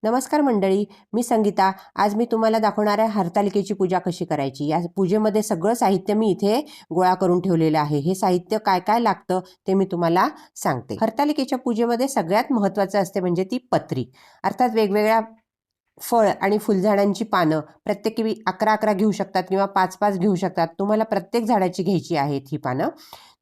नमस्कार मंडळी, मी संगीता। आज मी तुम्हाला दाखवणार आहे हरतालिकेची पूजा कशी करायची। या पूजेमध्ये सगळं साहित्य मी इथे गोळा करून ठेवलेलं आहे। हे साहित्य काय काय लागतं ते मी तुम्हाला सांगते। हरतालिकेच्या पूजेमध्ये सगळ्यात महत्त्वाचं असते म्हणजे ती पत्री, अर्थात वेगवेगळ्या फळ आणि फुलझाडांची पानं प्रत्येकी 11-11 घेऊ शकतात किंवा 5-5 घेऊ शकतात। तुम्हाला प्रत्येक झाडाची घ्यायची आहेत ही पानं।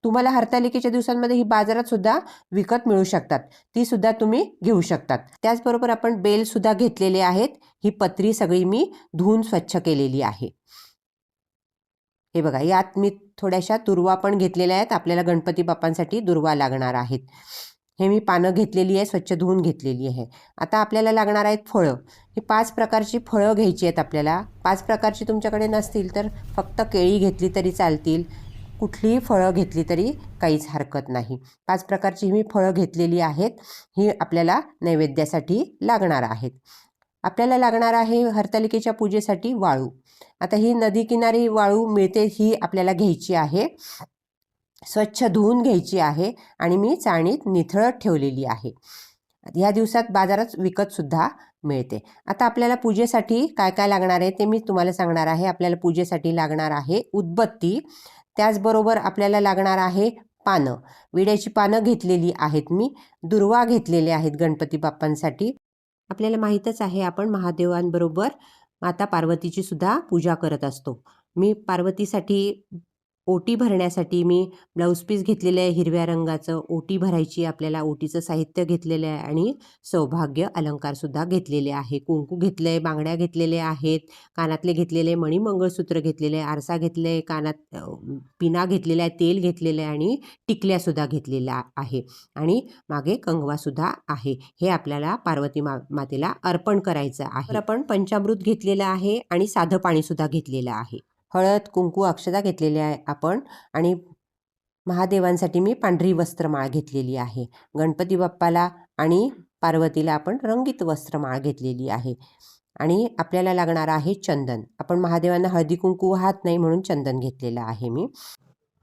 तुम्हाला हरतालिकेच्या दिवसांमध्ये ही बाजारात सुद्धा विकत मिळू शकतात, ती सुद्धा तुम्ही घेऊ शकतात। त्याचबरोबर आपण बेल सुद्धा घेतलेले आहेत। ही पत्री सगळी मी धुवून स्वच्छ केलेली आहे। हे बघा, यात मी थोड्याशा दुर्वा पण घेतलेल्या आहेत। आपल्याला गणपती बाप्पांसाठी दुर्वा लागणार आहेत। हे मी पानं घेतलेली आहे, स्वच्छ धुवून घेतलेली आहे। आता आपल्याला लागणार आहेत फळं। ही 5 प्रकारची फळं घ्यायची आहेत आपल्याला। 5 प्रकारची तुमच्याकडे नसतील तर फक्त केळी घेतली तरी चालतील, कुठलीही फळं घेतली तरी काहीच हरकत नाही। 5 प्रकारची मी फळं घेतलेली आहेत। ही आपल्याला नैवेद्यासाठी लागणार आहेत। आपल्याला लागणार आहे हरतालिकेच्या पूजेसाठी वाळू। आता ही नदी किनारी वाळू मिळते, ही आपल्याला घ्यायची आहे, स्वच्छ धुवून घ्यायची आहे आणि मी चाळणीत निथळत ठेवलेली आहे। या दिवसात बाजारात विकत सुद्धा मिळते। आता आपल्याला पूजेसाठी काय काय लागणार आहे ते मी तुम्हाला सांगणार आहे। आपल्याला पूजेसाठी लागणार आहे उदबत्ती, त्याचबरोबर आपल्याला लागणार आहे पानं। विड्याची पानं घेतलेली आहेत मी, दुर्वा घेतलेले आहेत गणपती बाप्पांसाठी। आपल्याला माहीतच आहे आपण महादेवांबरोबर माता पार्वतीची सुद्धा पूजा करत असतो। मी पार्वतीसाठी ओटी भरण्यासाठी मी ब्लाऊज पीस घेतलेलं आहे हिरव्या रंगाचं। ओटी भरायची आपल्याला, ओटीचं साहित्य घेतलेलं आहे आणि सौभाग्य अलंकार सुद्धा घेतलेले आहे। कुंकू घेतलं आहे, बांगड्या घेतलेल्या आहेत, कानातले घेतलेले, मणी मंगळसूत्र घेतलेले आहे, आरसा घेतले आहे, कानात पिना घेतलेला आहे, तेल घेतलेलं आहे आणि टिकल्यासुद्धा घेतलेल्या आहे आणि मागे कंगवासुद्धा आहे। हे आपल्याला पार्वती मातेला अर्पण करायचं आहे। आपण पंचामृत घेतलेलं आहे आणि साधं पाणीसुद्धा घेतलेलं आहे। हळद, कुंकू, अक्षता घेतलेल्या आहे आपण आणि महादेवांसाठी मी पांढरी वस्त्रमाळ घेतलेली आहे। गणपती बाप्पाला आणि पार्वतीला आपण रंगीत वस्त्रमाळ घेतलेली आहे आणि आपल्याला लागणार आहे चंदन। आपण महादेवांना हळदी कुंकू वाहत नाही म्हणून चंदन घेतलेलं आहे मी।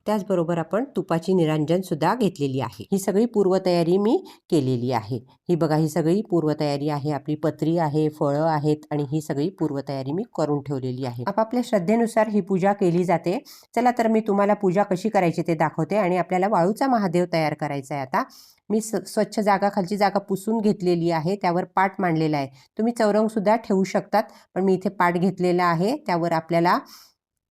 त्याचबरोबर आपण तुपाची निरांजन सुद्धा घेतलेली आहे। ही सगळी पूर्वतयारी मी केलेली आहे। ही बघा, ही सगळी पूर्वतयारी आहे। आपली पत्री आहे, फळं आहेत आणि ही सगळी पूर्वतयारी मी करून ठेवलेली आहे। आपापल्या श्रद्धेनुसार ही पूजा केली जाते। चला तर मी तुम्हाला पूजा कशी करायची ते दाखवते आणि आपल्याला वाळूचा महादेव तयार करायचा आहे। आता मी स्वच्छ जागा, खालची जागा पुसून घेतलेली आहे, त्यावर पाट मांडलेला आहे। तुम्ही चौरंग सुद्धा ठेवू शकतात, पण मी इथे पाट घेतलेला आहे, त्यावर आपल्याला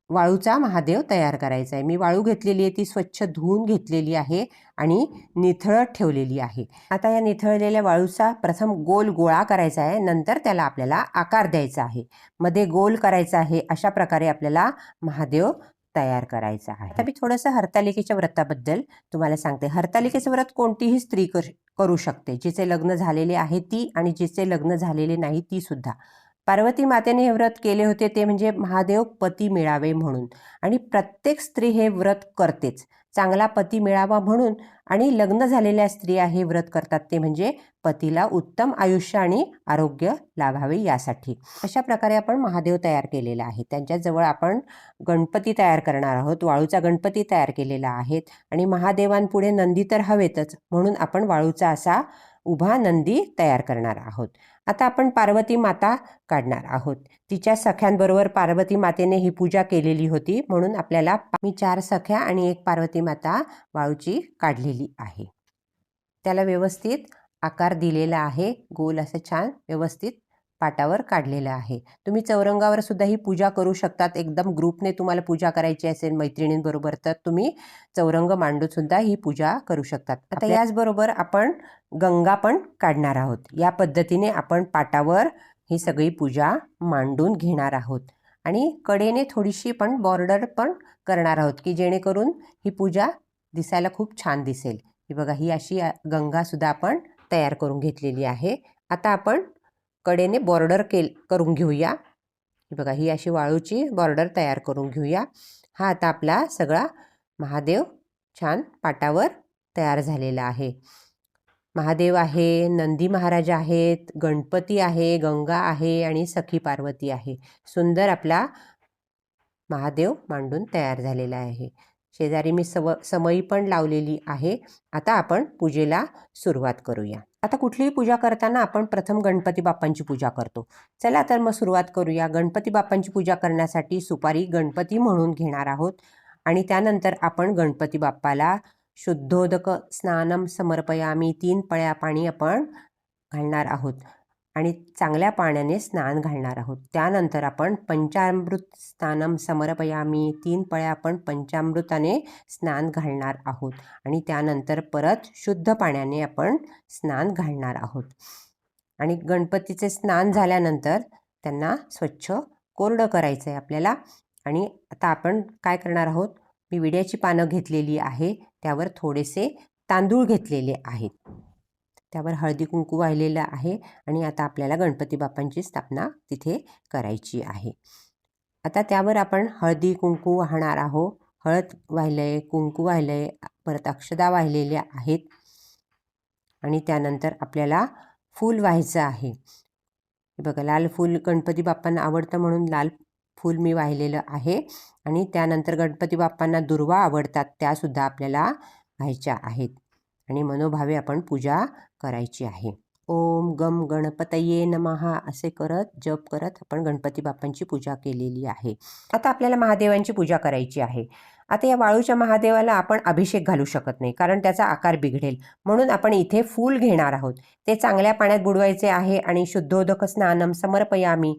वाळूचा महादेव तयार करायचा आहे। मी वाळू घेतलेली आहे, ती स्वच्छ धुवून घेतलेली आहे आणि निथळत ठेवलेली आहे। आता या निथळलेल्या वाळूचा प्रथम गोल गोळा करायचा आहे, नंतर त्याला आपल्याला आकार द्यायचा आहे, मध्ये गोल करायचा आहे। अशा प्रकारे आपल्याला महादेव तयार करायचा आहे। आता मी थोडंसं हरतालिकेच्या व्रताबद्दल तुम्हाला सांगते। हरतालिकेचं व्रत कोणतीही स्त्री करू शकते, जिचे लग्न झालेले आहे ती आणि जिचे लग्न झालेले नाही ती सुद्धा। पार्वती मातेने हे व्रत केले होते ते म्हणजे महादेव पती मिळावे म्हणून, आणि प्रत्येक स्त्री हे व्रत करतेच चांगला पती मिळावा म्हणून, आणि लग्न झालेल्या स्त्रिया हे व्रत करतात ते म्हणजे पतीला उत्तम आयुष्य आणि आरोग्य लाभावे यासाठी। अशा प्रकारे आपण महादेव तयार केलेला आहे। त्यांच्याजवळ आपण गणपती तयार करणार आहोत, वाळूचा गणपती तयार केलेला आहे आणि महादेवांपुढे नंदी तर हवेतच म्हणून आपण वाळूचा असा उभा नंदी तयार करणार आहोत। आता आपण पार्वती माता काढणार आहोत। तिच्या सख्यांबरोबर पार्वती मातेने ही पूजा केलेली होती म्हणून आपल्याला मी 4 सख्या आणि 1 पार्वती माता वाळूची काढलेली आहे। त्याला व्यवस्थित आकार दिलेला आहे, गोल असं छान व्यवस्थित पाटावर काढलेलं आहे। तुम्ही चौरंगावर सुद्धा ही पूजा करू शकतात। एकदम ग्रुपने तुम्हाला पूजा करायची असेल मैत्रिणींबरोबर तर तुम्ही चौरंग मांडून सुद्धा ही पूजा करू शकतात। आता याचबरोबर आपण गंगा पण काढणार आहोत। या पद्धतीने आपण पाटावर ही सगळी पूजा मांडून घेणार आहोत आणि कडेने थोडीशी पण बॉर्डर पण करणार आहोत की जेणेकरून ही पूजा दिसायला खूप छान दिसेल। ही बघा, ही अशी गंगा सुद्धा आपण तयार करून घेतलेली आहे। आता आपण कडेने बॉर्डर करून घेऊया। ही बघा, ही अशी वाळूची बॉर्डर तयार करून घेऊया। हा आता आपला सगळा महादेव छान पाटावर तयार झालेला आहे। महादेव आहे, नंदी महाराज आहेत, गणपती आहे, गंगा आहे आणि सखी पार्वती आहे। सुंदर आपला महादेव मांडून तयार झालेला आहे। शेजारी मी समई पण लावलेली आहे. आता आपण पूजेला सुरुवात करूया. आता कुठलीही पूजा करताना आपण प्रथम गणपती बाप्पांची पूजा करतो. चला तर मग सुरुवात करूया. गणपती बाप्पांची पूजा करण्यासाठी सुपारी गणपती म्हणून घेणार आहोत आणि त्यानंतर आपण गणपती बाप्पाला शुद्धोदक स्नानम समर्पयामी 3 पळ्या पाणी आपण घालणार आहोत आणि चांगल्या पाण्याने स्नान घालणार आहोत. त्यानंतर आपण पंचामृत स्नानम समर्पयामी 3 पळ्या आपण पंचामृताने स्नान घालणार आहोत आणि त्यानंतर परत शुद्ध पाण्याने आपण स्नान घालणार आहोत. आणि गणपतीचे स्नान झाल्यानंतर त्यांना स्वच्छ कोरडं करायचं आहे आपल्याला. आणि आता आपण काय करणार आहोत, मी विड्याची पानं घेतलेली आहे, त्यावर थोडेसे तांदूळ घेतलेले आहेत, त्यावर हळदी कुंकू वाहिलेलं आहे आणि आता आपल्याला गणपती बाप्पांची स्थापना तिथे करायची आहे. आता त्यावर आपण हळदी कुंकू वाहणार आहोत. हळद वाहिलंय, कुंकू वाहिलंय, परत अक्षदा वाहिलेल्या आहेत आणि त्यानंतर आपल्याला फूल व्हायचं आहे. बघा, लाल फूल गणपती बाप्पांना आवडतं म्हणून लाल फूल मी वाहिलेलं आहे. आणि त्यानंतर गणपती बाप्पांना दुर्वा आवडतात, त्यासुद्धा आपल्याला व्हायच्या आहेत आणि मनोभावे आपण पूजा करायची आहे. ओम गम गणपतये नमः असे करत जप करत आपण गणपती बाप्पांची पूजा केलेली आहे. आता आपल्याला महादेवांची पूजा करायची आहे. आता या वाळूच्या महादेवाला आपण अभिषेक घालू शकत नाही, कारण त्याचा आकार बिघडेल. म्हणून आपण इथे फूल घेणार आहोत. ते चांगल्या पाण्यात बुडवायचे आहे आणि शुद्धोदक स्नानम समर्पयामी.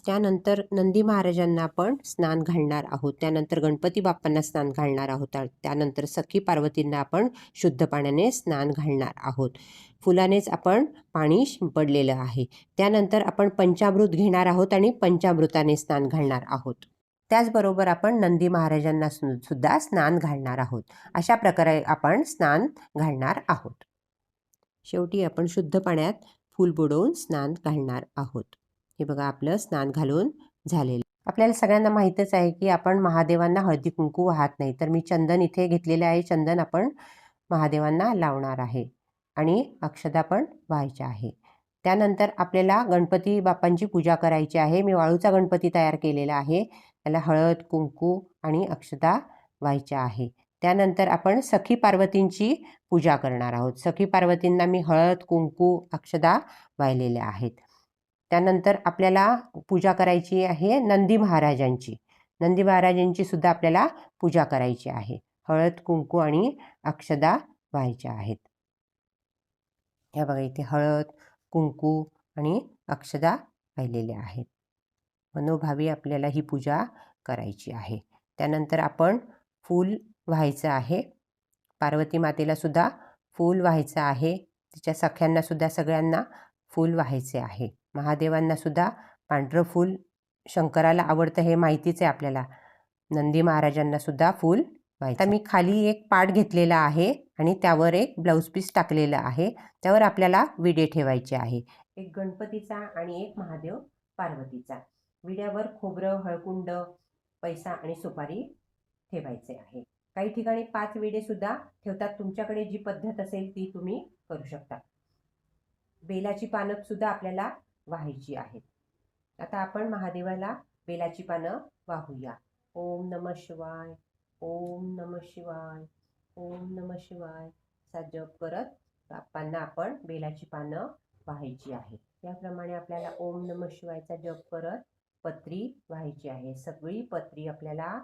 त्यानंतर नंदी महाराजांना आपण स्नान घालणार आहोत. त्यानंतर गणपती बाप्पांना स्नान घालणार आहोत. त्यानंतर सखी पार्वतींना आपण शुद्ध पाण्याने स्नान घालणार आहोत. फुलानेच आपण पाणी शिंपडलेलं आहे. त्यानंतर आपण पंचामृत घेणार आहोत आणि पंचामृताने स्नान घालणार आहोत. त्याचबरोबर आपण नंदी महाराजांना सुद्धा स्नान घालणार आहोत. अशा प्रकारे आपण स्नान घालणार आहोत. शेवटी आपण शुद्ध पाण्यात फूल बुडवून स्नान घालणार आहोत. हे बघा, आपलं स्नान घालून झालेलं. आपल्याला सगळ्यांना माहीतच आहे की आपण महादेवांना हळदी कुंकू वाहत नाही, तर मी चंदन इथे घेतलेलं आहे. चंदन आपण महादेवांना लावणार आहे आणि अक्षदा पण व्हायच्या आहे. त्यानंतर आपल्याला गणपती बाप्पांची पूजा करायची आहे. मी वाळूचा गणपती तयार केलेला आहे. त्याला हळद कुंकू आणि अक्षदा व्हायच्या आहे. त्यानंतर आपण सखी पार्वतींची पूजा करणार आहोत. सखी पार्वतींना मी हळद कुंकू अक्षदा वाहिलेल्या आहेत. त्यानंतर आपल्याला पूजा करायची आहे नंदी महाराजांची. नंदी महाराजांची सुद्धा आपल्याला पूजा करायची आहे. हळद कुंकू आणि अक्षदा व्हायच्या आहेत. या बघा, इथे हळद कुंकू आणि अक्षदा वाहिलेल्या आहेत. मनोभावी आपल्याला ही पूजा करायची आहे. त्यानंतर आपण फूल व्हायचं आहे. पार्वती मातेला सुद्धा फूल व्हायचं आहे. तिच्या सख्यांना सुद्धा सगळ्यांना फूल व्हायचे आहे. महादेवांना सुद्धा पांढरं फूल शंकराला आवडतं, हे माहितीच आहे आपल्याला. नंदी महाराजांना सुद्धा फूल व्हायचं. आता मी खाली एक पाट घेतलेला आहे आणि त्यावर एक ब्लाऊज पीस टाकलेलं आहे. त्यावर आपल्याला विडे ठेवायचे आहे. एक गणपतीचा आणि एक महादेव पार्वतीचा. विड्यावर खोबरं, हळकुंड, पैसा आणि सुपारी ठेवायचे आहे. काही ठिकाणी 5 विडे सुद्धा ठेवतात. तुमच्याकडे जी पद्धत असेल ती तुम्ही करू शकता. बेलाची पानं सुद्धा आपल्याला वाहायची आहेत. आता आपण महादेवाला बेलाची पानं वाहूया. ओम नमः शिवाय, ओम नमः शिवाय, ओम नमः शिवाय असा जप करत बाप्पांना आपण बेलाची पानं वाहायची आहे. त्याप्रमाणे आपल्याला ओम नमः शिवायचा जप करत पत्री वाहायची आहे. सगळी पत्री आपल्याला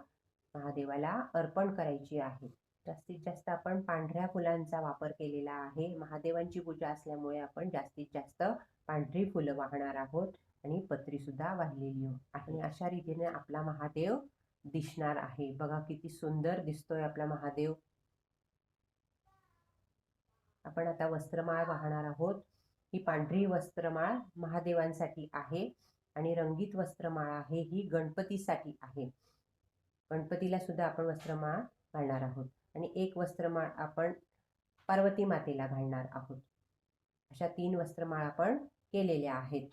महादेवाला अर्पण करायची आहे. जास्तीत जास्त आपण पांढऱ्या फुलांचा वापर केलेला आहे. महादेवांची पूजा असल्यामुळे आपण जास्तीत जास्त पांढरी फुलं वाहणार आहोत आणि पत्री सुद्धा वाहिलेली आहे. आणि अशा रीतीने आपला महादेव दिसणार आहे. बघा किती सुंदर दिसतोय आपला महादेव. आपण आता वस्त्रमाळ वाहणार आहोत. ही पांढरी वस्त्रमाळ महादेवांसाठी आहे आणि रंगीत वस्त्रमाळ आहे ही गणपतीसाठी आहे. गणपतीला सुद्धा आपण वस्त्रमाळ घालणार आहोत आणि एक वस्त्रमाळ आपण पार्वती मातेला घालणार आहोत. अशा 3 वस्त्रमाळ आपण केलेल्या आहेत.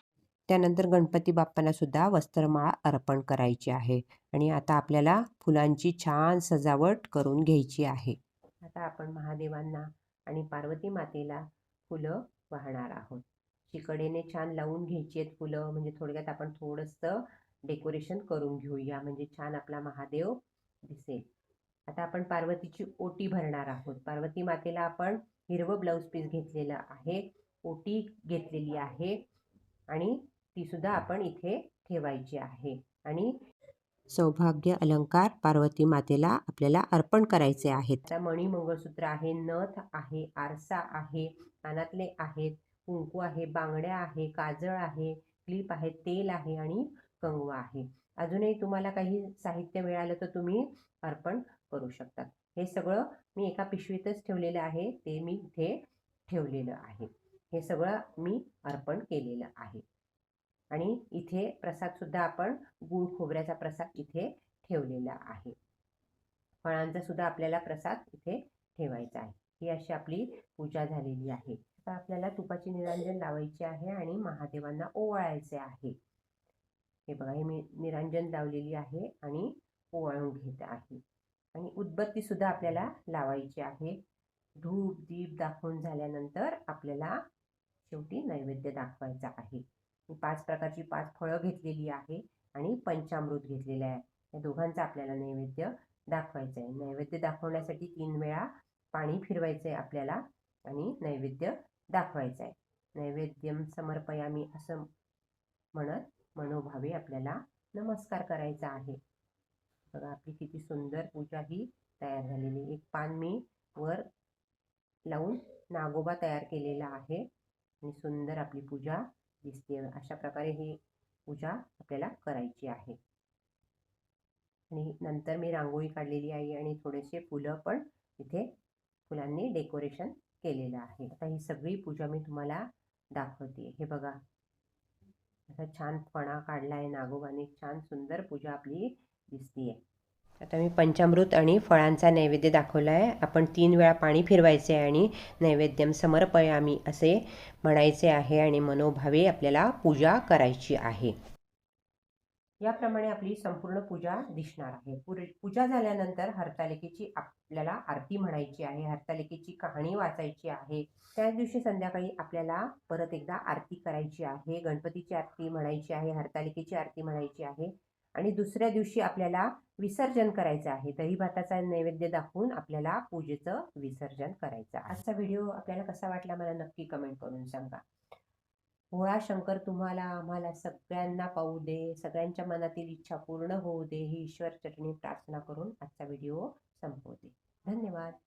त्यानंतर गणपती बाप्पांना सुद्धा वस्त्रमाळ अर्पण करायची आहे आणि आता आपल्याला फुलांची छान सजावट करून घ्यायची आहे. आता आपण महादेवांना आणि पार्वती मातेला फुलं वाहणार आहोत. शिकडेने छान लावून घ्यायची आहेत फुलं. म्हणजे थोडक्यात आपण थोडंसं डेकोरेशन करून घेऊया, म्हणजे छान आपला महादेव दिसेल. आता आपण पार्वतीची ओटी भरणार आहोत. पार्वती मातेला आपण हिरवं ब्लाऊज पीस घेतलेलं आहे, ओटी घेतलेली आहे आणि ती सुद्धा आपण इथे ठेवायची आहे. आणि सौभाग्य अलंकार पार्वती मातेला आपल्याला अर्पण करायचे आहेत. आता मणी मंगळसूत्र आहे, नथ आहे, आरसा आहे, कानातले आहेत, कुंकू आहे, बांगड्या आहे, काजळ आहे, क्लिप आहे, तेल आहे आणि कंगवा आहे. अजूनही तुम्हाला काही साहित्य मिळालं तर तुम्ही अर्पण करू शकता. हे सगळं मी एका पिशवीतच ठेवलेलं आहे, ते मी इथे ठेवलेलं आहे. हे सगळं मी अर्पण केलेलं आहे. आणि इथे प्रसाद सुद्धा आपण गूळ खोबऱ्याचा प्रसाद इथे ठेवलेला आहे. फळांचा सुद्धा आपल्याला प्रसाद इथे ठेवायचा आहे. ही अशी आपली पूजा झालेली आहे. आता आपल्याला तुपाची निरांजन लावायची आहे आणि महादेवांना ओवाळायचे आहे. हे बघा, हे मी निरांजन लावलेली आहे आणि ओवाळून घेत आहे. आणि उदबत्ती सुद्धा आपल्याला लावायची आहे. धूप दीप दाखवून झाल्यानंतर आपल्याला शेवटी नैवेद्य दाखवायचा आहे. 5 प्रकारची 5 फळं घेतलेली आहे आणि पंचामृत घेतलेलं आहे. या दोघांचा आपल्याला नैवेद्य दाखवायचा आहे. नैवेद्य दाखवण्यासाठी 3 वेळा पाणी फिरवायचं आहे आपल्याला आणि नैवेद्य दाखवायचा आहे. नैवेद्यम समर्पयामी असं म्हणत मनोभावे आपल्याला नमस्कार करायचा आहे. बघा, आपली किती सुंदर पूजा ही तयार झालेली. एक पान मी वर लावून नागोबा तयार केलेला आहे आणि सुंदर आपली पूजा दिसते. अशा प्रकारे ही पूजा आपल्याला करायची आहे. आणि नंतर मी रांगोळी काढलेली आहे आणि थोडेसे फुलं पण इथे फुलांनी डेकोरेशन केलेलं आहे. आता ही सगळी पूजा मी तुम्हाला दाखवते. हे बघा, असा छान फणा काढला आहे नागोबाने. छान सुंदर पूजा आपली दिसतीये. आता मी पंचामृत आणि फळांचा नैवेद्य दाखवला आहे. आपण 3 वेळा पाणी फिरवायचे आहे आणि नैवेद्यम समर्पयामी असे म्हणायचे आहे आणि मनोभावे आपल्याला पूजा करायची आहे. याप्रमाणे आपली संपूर्ण पूजा दिसणार आहे. पूजा झाल्यानंतर हरतालिकेची आपल्याला आरती म्हणायची आहे. हरतालिकेची कहाणी वाचायची आहे. त्याच दिवशी संध्याकाळी आपल्याला परत एकदा आरती करायची आहे. गणपतीची आरती म्हणायची आहे, हरतालिकेची आरती म्हणायची आहे आणि दुसऱ्या दिवशी आपल्याला विसर्जन करायचं आहे. दही भाताचा नैवेद्य दाखवून आपल्याला पूजेचं विसर्जन करायचं आहे. आजचा व्हिडिओ आपल्याला कसा वाटला मला नक्की कमेंट करून सांगा. भोळा शंकर तुम्हाला आम्हाला सगळ्यांना पाहू दे, सगळ्यांच्या मनातील इच्छा पूर्ण होऊ दे, ही ईश्वर चरणी प्रार्थना करून आजचा व्हिडिओ संपवते. धन्यवाद.